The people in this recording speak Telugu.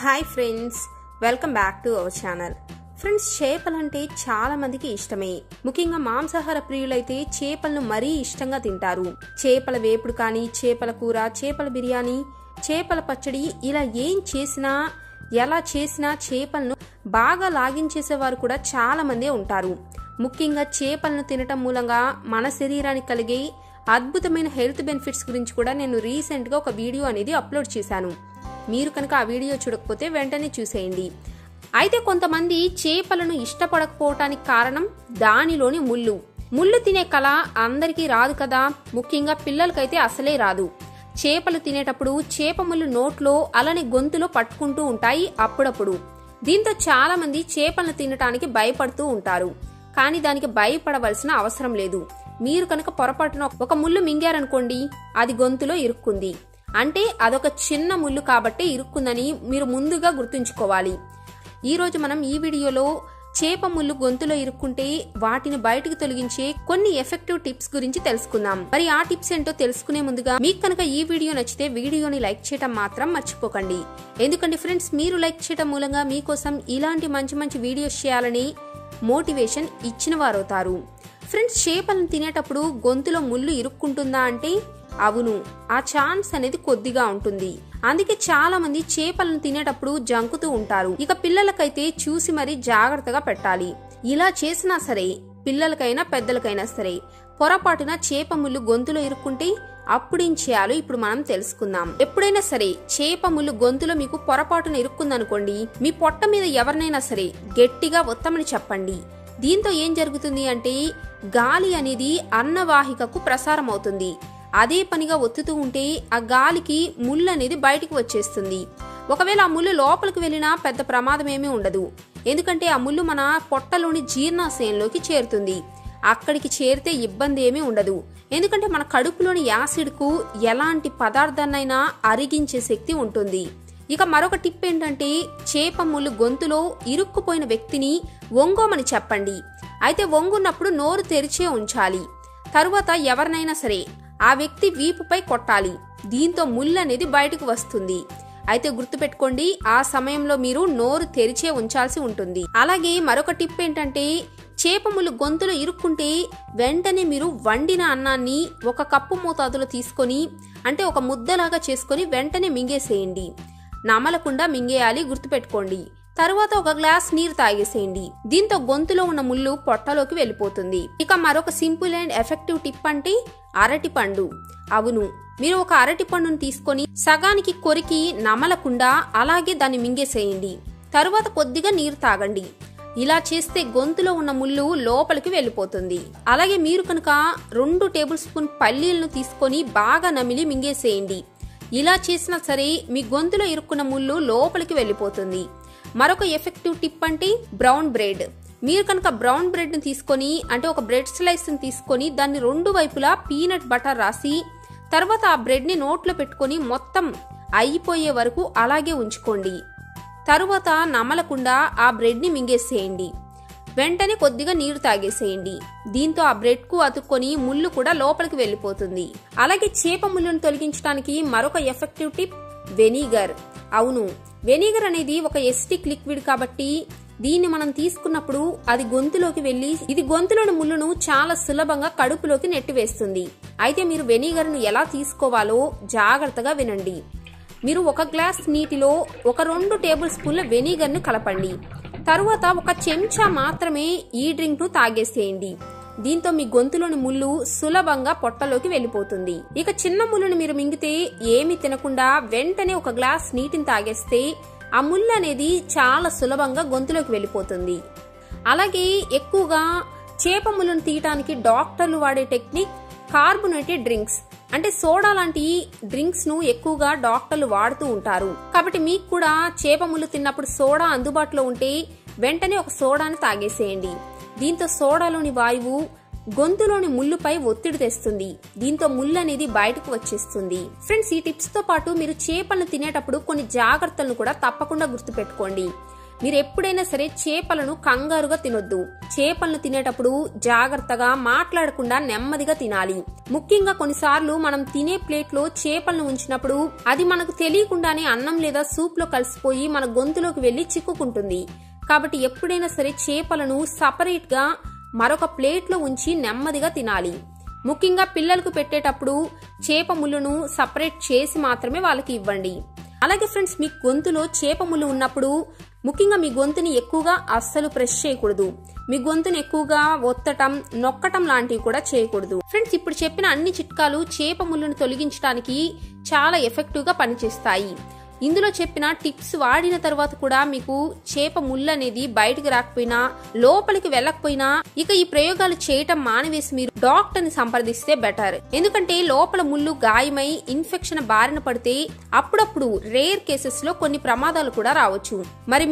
Hi friends, welcome back to our channel. Friends, చేపలంటే చాలా మందికి ఇష్టమే. ముఖ్యంగా మాంసాహార ప్రియులైతే చేపలను మరీ ఇష్టంగా తింటారు. చేపల వేపుడు కానీ, చేపల కూర, చేపల బిర్యానీ, చేపల పచ్చడి, ఇలా ఏం చేసినా ఎలా చేసినా చేపలను బాగా లాగించేసేవారు కూడా చాలా మందే ఉంటారు. ముఖ్యంగా చేపలను తినటం మూలంగా మన శరీరానికి కలిగే అద్భుతమైన హెల్త్ బెనిఫిట్స్ గురించి కూడా నేను రీసెంట్ గా ఒక వీడియో అనేది అప్లోడ్ చేశాను. మీరు కనుక ఆ వీడియో చూడకపోతే వెంటనే చూసేయండి. అయితే కొంతమంది చేపలను ఇష్టపడకపోవటానికి కారణం దానిలోని ముళ్ళు తినే కళ అందరికీ రాదు కదా. ముఖ్యంగా పిల్లలకైతే అసలే రాదు. చేపలు తినేటప్పుడు చేప ముళ్ళు నోట్లో అలానే గొంతులో పట్టుకుంటూ ఉంటాయి అప్పుడప్పుడు. దీంతో చాలా మంది చేపలను తినటానికి భయపడుతూ ఉంటారు. కానీ దానికి భయపడవలసిన అవసరం లేదు. మీరు కనుక పొరపాటున ఒక ముళ్ళు మింగారనుకోండి, అది గొంతులో ఇరుక్కుంది అంటే అదొక చిన్న ముళ్ళు కాబట్టి ఇరుక్కుందని మీరు ముందుగా గుర్తుంచుకోవాలి. ఈ రోజు మనం ఈ వీడియోలో చేప ముళ్ళు గొంతులో ఇరుక్కుంటే వాటిని బయటకు తొలగించే కొన్ని ఎఫెక్టివ్ టిప్స్ గురించి తెలుసుకుందాం. మరి ఆ టిప్స్ ఏంటో తెలుసుకునే ముందుగా మీకు కనుక ఈ వీడియో నచ్చితే వీడియోని లైక్ చేయడం మాత్రం మర్చిపోకండి. ఎందుకంటే ఫ్రెండ్స్, మీరు లైక్ చేయడం మూలంగా మీకోసం ఇలాంటి మంచి మంచి వీడియోస్ చేయాలని మోటివేషన్ ఇచ్చిన వారవుతారు. ఫ్రెండ్స్, చేపలను తినేటప్పుడు గొంతులో ముళ్ళు ఇరుక్కుంటుందా అంటే అవును, ఆ ఛాన్స్ అనేది కొద్దిగా ఉంటుంది. అందుకే చాలా మంది చేపలను తినేటప్పుడు జంకుతూ ఉంటారు. ఇక పిల్లలకైతే చూసి మరీ జాగ్రత్తగా పెట్టాలి. ఇలా చేసినా సరే, పిల్లలకైనా పెద్దలకైనా సరే, పొరపాటున చేప ముళ్ళు గొంతులో ఇరుక్కుంటే అప్పుడేం చేయాలో ఇప్పుడు మనం తెలుసుకుందాం. ఎప్పుడైనా సరే చేప ముళ్ళు గొంతులో మీకు పొరపాటున ఇరుక్కుందనుకోండి, మీ పొట్ట మీద ఎవరినైనా సరే గట్టిగా ఒత్తమని చెప్పండి. దీంతో ఏం జరుగుతుంది అంటే గాలి అనేది అన్నవాహికకు ప్రసారం అవుతుంది. అదే పనిగా ఒత్తుతూ ఉంటే ఆ గాలికి ముళ్ళు అనేది బయటికి వచ్చేస్తుంది. ఒకవేళ ఆ ముళ్ళు లోపలికి వెళ్ళినా పెద్ద ప్రమాదం ఏమీ ఉండదు. ఎందుకంటే ఆ ముళ్ళు మన పొట్టలోని జీర్ణాశయంలోకి చేరుతుంది. అక్కడికి చేరితే ఇబ్బంది ఏమీ ఉండదు. ఎందుకంటే మన కడుపులోని యాసిడ్ కు ఎలాంటి పదార్థాన్నైనా అరిగించే శక్తి ఉంటుంది. ఇక మరొక టిప్ ఏంటంటే చేప ముళ్ళు గొంతులో ఇరుక్కుపోయిన వ్యక్తిని వంగోమని చెప్పండి. అయితే వంగున్నప్పుడు నోరు తెరిచే ఉంచాలి. తరువాత ఎవరినైనా సరే ఆ వ్యక్తి వీపుపై కొట్టాలి. దీంతో ముళ్ళు అనేది బయటకు వస్తుంది. అయితే గుర్తుపెట్టుకోండి, ఆ సమయంలో మీరు నోరు తెరిచే ఉంచాల్సి ఉంటుంది. అలాగే మరొక టిప్ ఏంటంటే చేప ముళ్ళు గొంతులో ఇరుక్కుంటే వెంటనే మీరు వండిన అన్నాన్ని ఒక కప్పు మోతాదులో తీసుకొని, అంటే ఒక ముద్దలాగా చేసుకొని వెంటనే మింగేసేయండి. నమలకుండా మింగేయాలి, గుర్తుపెట్టుకోండి. తరువాత ఒక గ్లాస్ నీరు తాగేసేయండి. దీంతో గొంతులో ఉన్న ముళ్ళు పొట్టలోకి వెళ్ళిపోతుంది. ఇక మరొక సింపుల్ అండ్ ఎఫెక్టివ్ టిప్ అంటే అరటి పండు. అవును, మీరు ఒక అరటి పండును తీసుకొని సగానికి కొరికి నమలకుండా అలాగే దాన్ని మింగేసేయండి. తరువాత కొద్దిగా నీరు తాగండి. ఇలా చేస్తే గొంతులో ఉన్న ముళ్ళు లోపలికి వెళ్ళిపోతుంది. అలాగే మీరు కనుక 2 టేబుల్ స్పూన్ పల్లీలను తీసుకొని బాగా నమిలి మింగేసేయండి. ఇలా చేసినా సరే మీ గొంతులో ఇరుక్కున్న ముళ్ళు లోపలికి వెళ్ళిపోతుంది. మరొక ఎఫెక్టివ్ టిప్ అంటే బ్రౌన్ బ్రెడ్. మీరు కనుక బ్రౌన్ బ్రెడ్ ని తీసుకొని, అంటే ఒక బ్రెడ్ స్లైస్ ని తీసుకొని దాన్ని 2 వైపులా పీనట్ బటర్ రాసి తర్వాత ఆ బ్రెడ్ ని నోట్లో పెట్టుకొని మొత్తం అయిపోయే వరకు అలాగే ఉంచుకోండి. తరువాత నమలకుండా ఆ బ్రెడ్ ని మింగేసేయండి. వెంటనే కొద్దిగా నీరు తాగేసేయండి. దీంతో ఆ బ్రెడ్ కు అతుక్కొని ముళ్ళు కూడా లోపలికి వెళ్ళిపోతుంది. అలాగే చేప ముళ్ళను తొలగించడానికి మరొక ఎఫెక్టివ్ టిప్ వెనిగర్. అవును, వెనిగర్ అనేది ఒక ఎసిటిక్ లిక్విడ్ కాబట్టి దీన్ని మనం తీసుకున్నప్పుడు అది గొంతులోకి వెళ్లి ఇది గొంతులోని ముళ్ళును చాలా సులభంగా కడుపులోకి నెట్టివేస్తుంది. అయితే మీరు వెనిగర్ ను ఎలా తీసుకోవాలో జాగ్రత్తగా వినండి. మీరు ఒక గ్లాస్ నీటిలో ఒక 2 టేబుల్ స్పూన్ల వెనిగర్ ను కలపండి. తరువాత ఒక చెంచా మాత్రమే ఈ డ్రింక్ ను తాగేసేయండి. దీంతో మీ గొంతులోని ముళ్ళు సులభంగా పొట్టలోకి వెళ్ళిపోతుంది. ఇక చిన్న ముళ్ళును మీరు మింగితే ఏమీ తినకుండా వెంటనే ఒక గ్లాస్ నీటిని తాగేస్తే ఆ ముళ్ళు అనేది చాలా సులభంగా గొంతులోకి వెళ్ళిపోతుంది. అలాగే ఎక్కువగా చేప ముళ్ళను తీయటానికి డాక్టర్లు వాడే టెక్నిక్ కార్బోనేటెడ్ డ్రింక్స్, అంటే సోడా లాంటి డ్రింక్స్ ను ఎక్కువగా డాక్టర్లు వాడుతూ ఉంటారు. కాబట్టి మీకు కూడా చేప ముళ్ళు తిన్నప్పుడు సోడా అందుబాటులో ఉంటే వెంటనే ఒక సోడాని తాగేసేయండి. దీంతో సోడాలోని వాయువు గొంతులోని ముళ్ళుపై ఒత్తిడి తెస్తుంది. దీంతో ముళ్ళు అనేది బయటకు వచ్చేస్తుంది. ఫ్రెండ్స్, ఈ టిప్స్ తో పాటు మీరు చేపలను తినేటప్పుడు కొన్ని జాగ్రత్తలను కూడా తప్పకుండా గుర్తుపెట్టుకోండి. మీరు ఎప్పుడైనా సరే చేపలను కంగారుగా తినొద్దు. చేపలను తినేటప్పుడు జాగ్రత్తగా మాట్లాడకుండా నెమ్మదిగా తినాలి. ముఖ్యంగా కొన్నిసార్లు మనం తినే ప్లేట్ లో చేపలను ఉంచినప్పుడు అది మనకు తెలియకుండానే అన్నం లేదా సూప్ లో కలిసిపోయి మన గొంతులోకి వెళ్లి చిక్కుకుంటుంది. కాబట్టి ఎప్పుడైనా సరే చేపలను సపరేట్ గా మరొక ప్లేట్ లో ఉంచి నెమ్మదిగా తినాలి. ముఖ్యంగా పిల్లలకు పెట్టేటప్పుడు చేప ముళ్ళును సపరేట్ చేసి మాత్రమే వాళ్ళకి ఇవ్వండి. అలాగే ఫ్రెండ్స్, మీ గొంతులో చేప ముళ్ళు ఉన్నప్పుడు ముఖ్యంగా మీ గొంతుని ఎక్కువగా అస్సలు ప్రెస్ చేయకూడదు. మీ గొంతుని ఎక్కువగా ఒత్తటం, నొక్కటం లాంటివి కూడా చేయకూడదు. ఫ్రెండ్స్, ఇప్పుడు చెప్పిన అన్ని చిట్కాలు చేప ముళ్ళును తొలగించడానికి చాలా ఎఫెక్టివ్ గా పనిచేస్తాయి. ఇందులో చెప్పిన టిప్స్ వాడిన తర్వాత కూడా మీకు చేప ముళ్ళు అనేది బయటకు రాకపోయినా, లోపలికి వెళ్ళకపోయినా ఇక ఈ ప్రయోగాలు చేయటం మానివేసి మీరు డాక్టర్ ని సంప్రదిస్తే బెటర్. ఎందుకంటే లోపల ముళ్ళు గాయమై ఇన్ఫెక్షన్ బారిన పడితే అప్పుడప్పుడు రేర్ కేసెస్ లో కొన్ని ప్రమాదాలు కూడా రావచ్చు. మరి